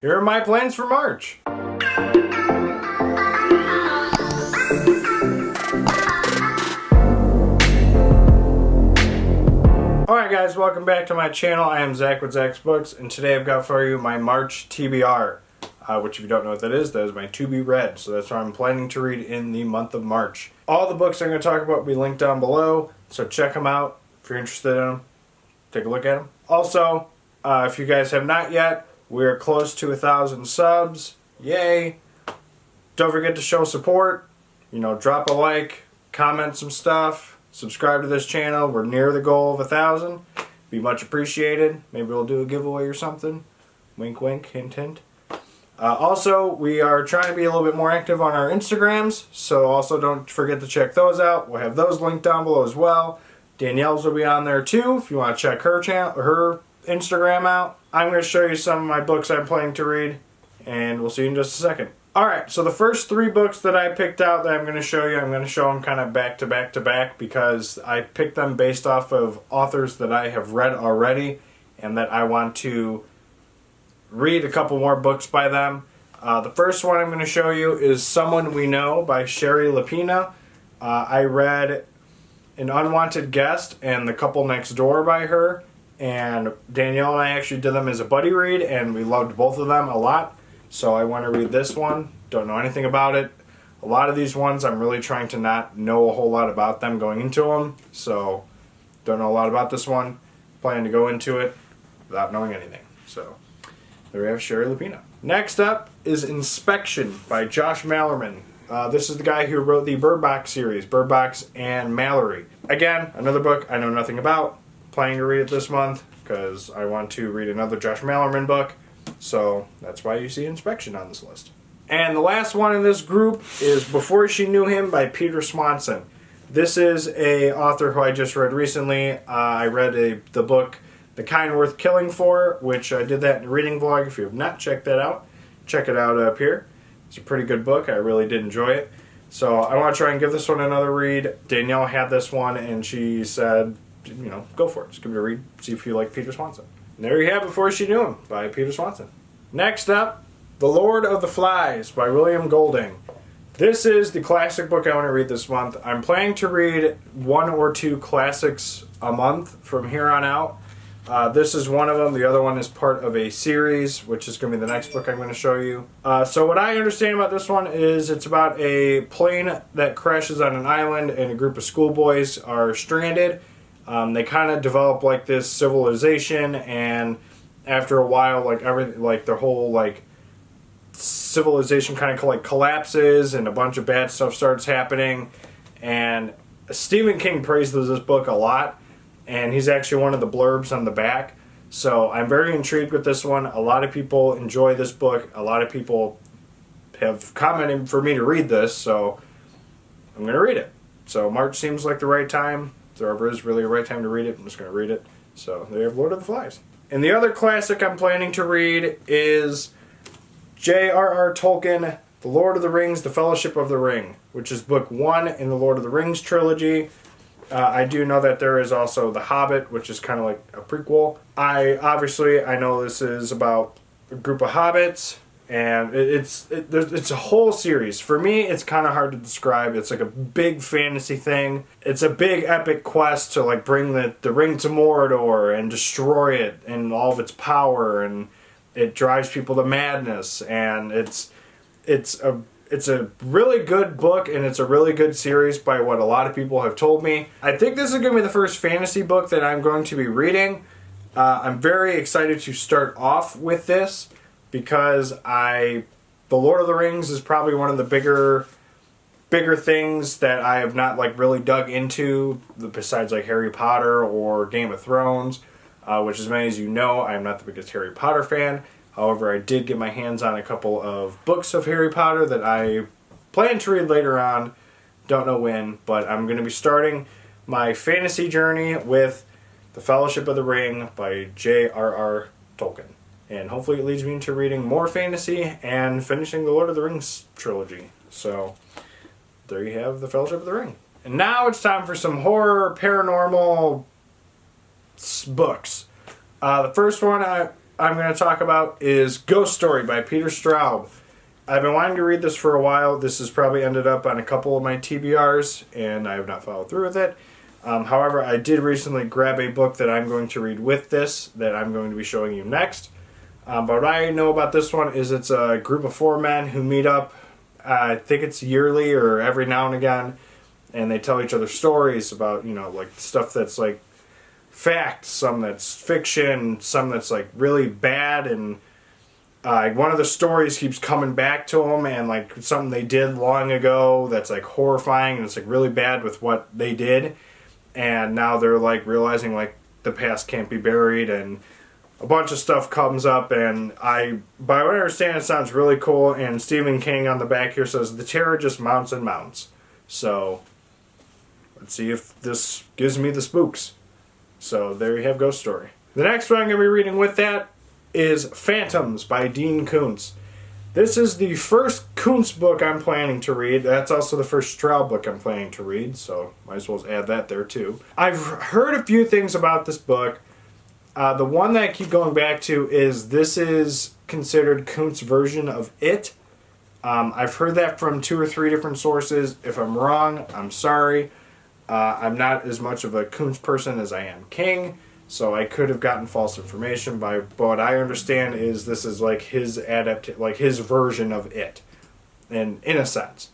Here are my plans for March. Alright guys, welcome back to my channel. I am Zach with Zacks Books, and today I've got for you my March TBR, which if you don't know what that is my to be read. So that's what I'm planning to read in the month of March. All the books I'm going to talk about will be linked down below, so check them out if you're interested in them. Take a look at them. Also, if you guys have not yet, we're close to 1,000 subs. Yay! Don't forget to show support. You know, drop a like, comment some stuff, subscribe to this channel. We're near the goal of 1,000. Be much appreciated. Maybe we'll do a giveaway or something. Wink, wink, hint, hint. Also, we are trying to be a little bit more active on our Instagrams, so also don't forget to check those out. We'll have those linked down below as well. Danielle's will be on there too if you want to check her channel, her Instagram out. I'm going to show you some of my books I'm planning to read, and we'll see you in just a second. Alright, so the first 3 books that I picked out that I'm going to show you, I'm going to show them kind of back to back to back because I picked them based off of authors that I have read already and that I want to read a couple more books by them. The first one I'm going to show you is Someone We Know by Sherry Lapina. I read An Unwanted Guest and The Couple Next Door by her. And Danielle and I actually did them as a buddy read, and we loved both of them a lot. So I want to read this one. Don't know anything about it. A lot of these ones I'm really trying to not know a whole lot about them going into them. So don't know a lot about this one. Plan to go into it without knowing anything. So there we have Sherry Lapina. Next up is Inspection by Josh Malerman. This is the guy who wrote the Bird Box series, Bird Box and Mallory. Again, another book I know nothing about. Planning to read it this month because I want to read another Josh Malerman book, so that's why you see Inspection on this list. And the last one in this group is Before She Knew Him by Peter Swanson. This is a author who I just read recently. I read the book The Kind Worth Killing For, which I did that in a reading vlog. If you have not checked that out, check it out up here. It's a pretty good book. I really did enjoy it. So I want to try and give this one another read. Danielle had this one and she said, you know, go for it. Just give it a read. See if you like Peter Swanson. And there you have Before She Knew Him by Peter Swanson. Next up, The Lord of the Flies by William Golding. This is the classic book I want to read this month. I'm planning to read 1 or 2 classics a month from here on out. This is one of them. The other one is part of a series, which is going to be the next book I'm going to show you. So what I understand about this one is it's about a plane that crashes on an island and a group of schoolboys are stranded. They kind of develop like this civilization, and after a while, like their whole civilization kind of like collapses, and a bunch of bad stuff starts happening. And Stephen King praises this book a lot, and he's actually one of the blurbs on the back. So I'm very intrigued with this one. A lot of people enjoy this book. A lot of people have commented for me to read this, so I'm going to read it. So March seems like the right time. If there ever is really a right time to read it, I'm just going to read it. So there you have Lord of the Flies. And the other classic I'm planning to read is J.R.R. Tolkien, The Lord of the Rings, The Fellowship of the Ring, which is book 1 in the Lord of the Rings trilogy. I do know that there is also The Hobbit, which is kind of like a prequel. I know this is about a group of hobbits, and it's a whole series. For me, it's kind of hard to describe. It's like a big fantasy thing. It's a big epic quest to like bring the ring to Mordor and destroy it and all of its power, and it drives people to madness. And it's a really good book, and it's a really good series by what a lot of people have told me. I think this is going to be the first fantasy book that I'm going to be reading. I'm very excited to start off with this because The Lord of the Rings is probably one of the bigger things that I have not like really dug into besides like Harry Potter or Game of Thrones, which as many as you know, I'm not the biggest Harry Potter fan. However, I did get my hands on a couple of books of Harry Potter that I plan to read later on. Don't know when, but I'm going to be starting my fantasy journey with The Fellowship of the Ring by J.R.R. Tolkien. And hopefully it leads me into reading more fantasy and finishing the Lord of the Rings trilogy. So there you have The Fellowship of the Ring. And now it's time for some horror, paranormal books. The first one I'm going to talk about is Ghost Story by Peter Straub. I've been wanting to read this for a while. This has probably ended up on a couple of my TBRs, and I have not followed through with it. However, I did recently grab a book that I'm going to read with this that I'm going to be showing you next. But what I know about this one is it's a group of 4 men who meet up, I think it's yearly or every now and again, and they tell each other stories about, like stuff that's like fact, some that's fiction, some that's like really bad, and one of the stories keeps coming back to them, and like something they did long ago that's like horrifying, and it's like really bad with what they did, and now they're like realizing like the past can't be buried, and a bunch of stuff comes up, and by what I understand, it sounds really cool, and Stephen King on the back here says the terror just mounts and mounts. So let's see if this gives me the spooks. So there you have Ghost Story. The next one I'm going to be reading with that is Phantoms by Dean Koontz. This is the first Koontz book I'm planning to read. That's also the first Straub book I'm planning to read, so might as well add that there too. I've heard a few things about this book. The one that I keep going back to is this is considered Koontz's version of It. I've heard that from 2 or 3 different sources. If I'm wrong, I'm sorry. I'm not as much of a Koontz person as I am King, so I could have gotten false information. But what I understand is this is like his his version of It, in a sense.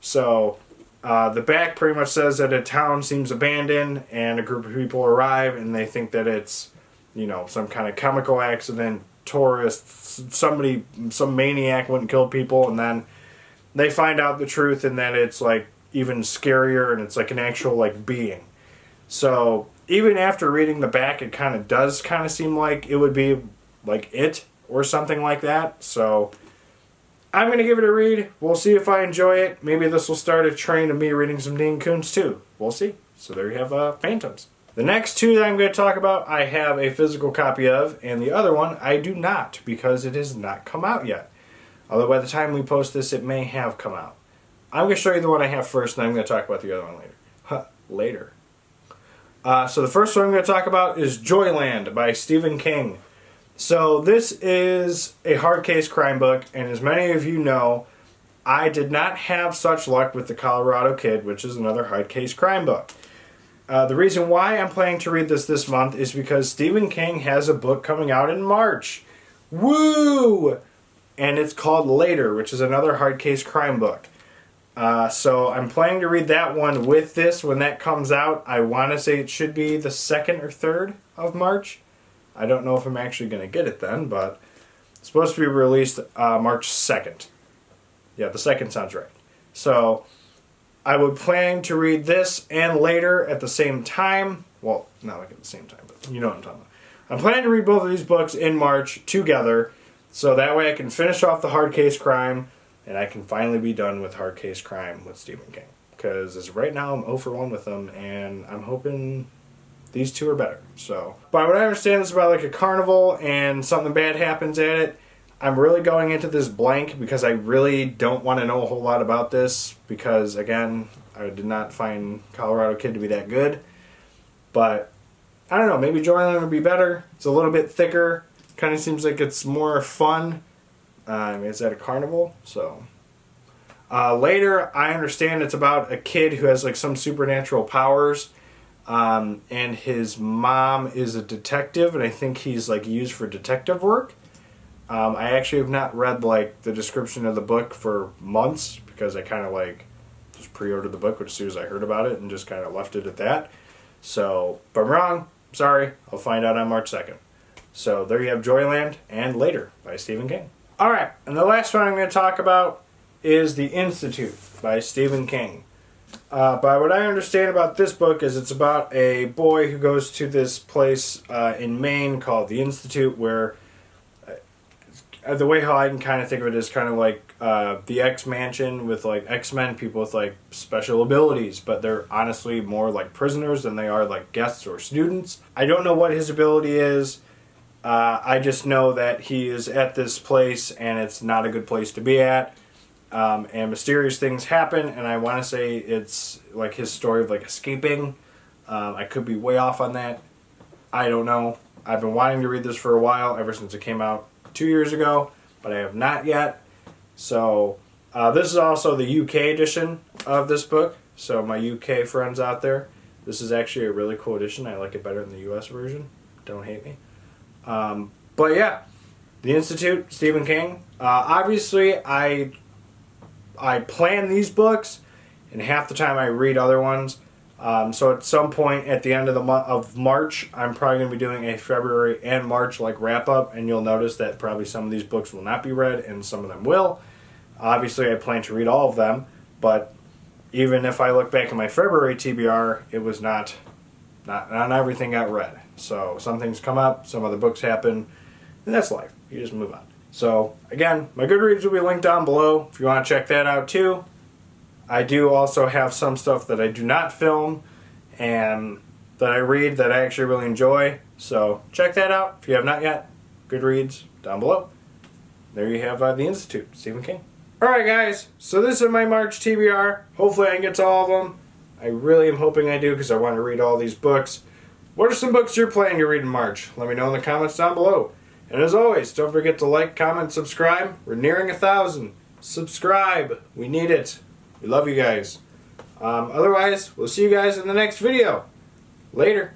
So the back pretty much says that a town seems abandoned, and a group of people arrive, and they think that it's some kind of chemical accident, tourists, some maniac went and killed people, and then they find out the truth, and then it's like even scarier, and it's like an actual like being. So even after reading the back, it does seem like it would be like It or something like that. So I'm going to give it a read. We'll see if I enjoy it. Maybe this will start a train of me reading some Dean Koontz too. We'll see. So there you have Phantoms. The next 2 that I'm going to talk about, I have a physical copy of, and the other one I do not, because it has not come out yet. Although by the time we post this, it may have come out. I'm going to show you the one I have first, and I'm going to talk about the other one later. So the first one I'm going to talk about is Joyland by Stephen King. So this is a hard case crime book, and as many of you know, I did not have such luck with The Colorado Kid, which is another hard case crime book. The reason why I'm planning to read this month is because Stephen King has a book coming out in March. Woo! And it's called Later, which is another hard case crime book. So I'm planning to read that one with this when that comes out. I want to say it should be the 2nd or 3rd of March. I don't know if I'm actually going to get it then, but it's supposed to be released March 2nd. Yeah, the 2nd sounds right. So I would plan to read this and Later at the same time. Well, not like at the same time, but you know what I'm talking about. I'm planning to read both of these books in March together, so that way I can finish off the hard case crime, and I can finally be done with hard case crime with Stephen King. Because as of right now, I'm 0 for 1 with them, and I'm hoping these 2 are better. So, by what I understand, it's about like a carnival, and something bad happens at it. I'm really going into this blank because I really don't want to know a whole lot about this because, again, I did not find Colorado Kid to be that good. But, I don't know, maybe Joyland would be better. It's a little bit thicker. Kind of seems like it's more fun. It's at a carnival, so. Later, I understand it's about a kid who has like some supernatural powers. And his mom is a detective, and I think he's like used for detective work. I actually have not read like the description of the book for months because I kind of like just pre-ordered the book as soon as I heard about it and just kind of left it at that. So if I'm wrong, sorry, I'll find out on March 2nd. So there you have Joyland and Later by Stephen King. Alright, and the last one I'm going to talk about is The Institute by Stephen King. By what I understand about this book is it's about a boy who goes to this place in Maine called The Institute where the way how I can kind of think of it is kind of like the X-Mansion with like X-Men, people with like special abilities, but they're honestly more like prisoners than they are like guests or students. I don't know what his ability is. I just know that he is at this place and it's not a good place to be at. And mysterious things happen, and I want to say it's like his story of like escaping. I could be way off on that. I don't know. I've been wanting to read this for a while, ever since it came out 2 years ago, but I have not yet. So this is also the UK edition of this book. So my UK friends out there, this is actually a really cool edition. I like it better than the US version. Don't hate me. But yeah, The Institute, Stephen King. Obviously, I plan these books, and half the time I read other ones. So at some point at the end of the month of March, I'm probably going to be doing a February and March wrap up, and you'll notice that probably some of these books will not be read and some of them will. Obviously, I plan to read all of them, but even if I look back at my February TBR, it was not everything got read. So some things come up, some other books happen, and that's life. You just move on. So again, my Goodreads will be linked down below if you want to check that out too. I do also have some stuff that I do not film and that I read that I actually really enjoy. So check that out if you have not yet. Goodreads down below. There you have The Institute, Stephen King. Alright guys, so this is my March TBR. Hopefully I can get to all of them. I really am hoping I do because I want to read all these books. What are some books you're planning to read in March? Let me know in the comments down below. And as always, don't forget to like, comment, subscribe. We're nearing 1,000. Subscribe. We need it. We love you guys. Otherwise, we'll see you guys in the next video. Later.